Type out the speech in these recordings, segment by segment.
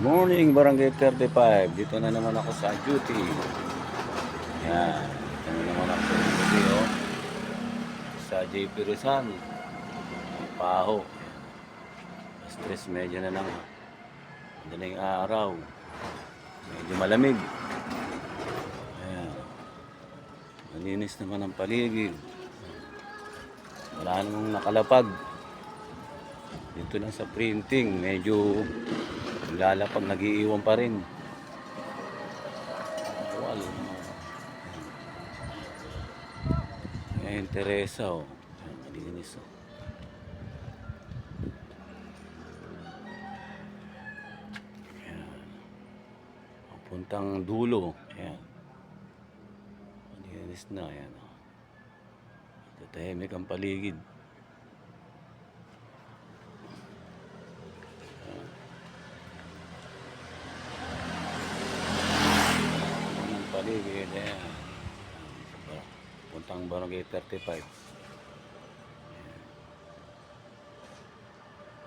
Morning, Barangay 35. Dito na naman ako sa duty. Yan. Dito na naman ako sa duty, oh. Sa JP Rizal. Paho. Stress medyo na lang. Madaling araw. Medyo malamig. Ayan. Malinis naman ang paligid. Wala namang nakalapag. Dito lang sa printing. Medyo lalapag, nag-iiwan pa rin. Wala. Ayan, Teresa, oh. Ayan, malinis, oh. Ayan. Puntang dulo. Ayan. Malinis na. Ayan, oh. Tatahimik ang paligid. Paligid, ayan. Puntang Barangay 35.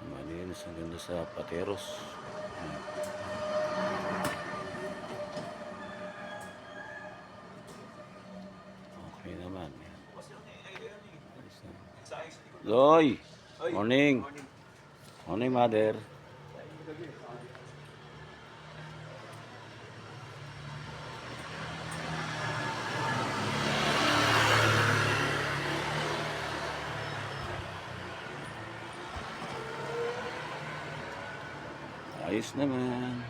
Malinis ang ganda sa Pateros. Okay naman. Loy! Morning! Morning, mother. Ayos naman.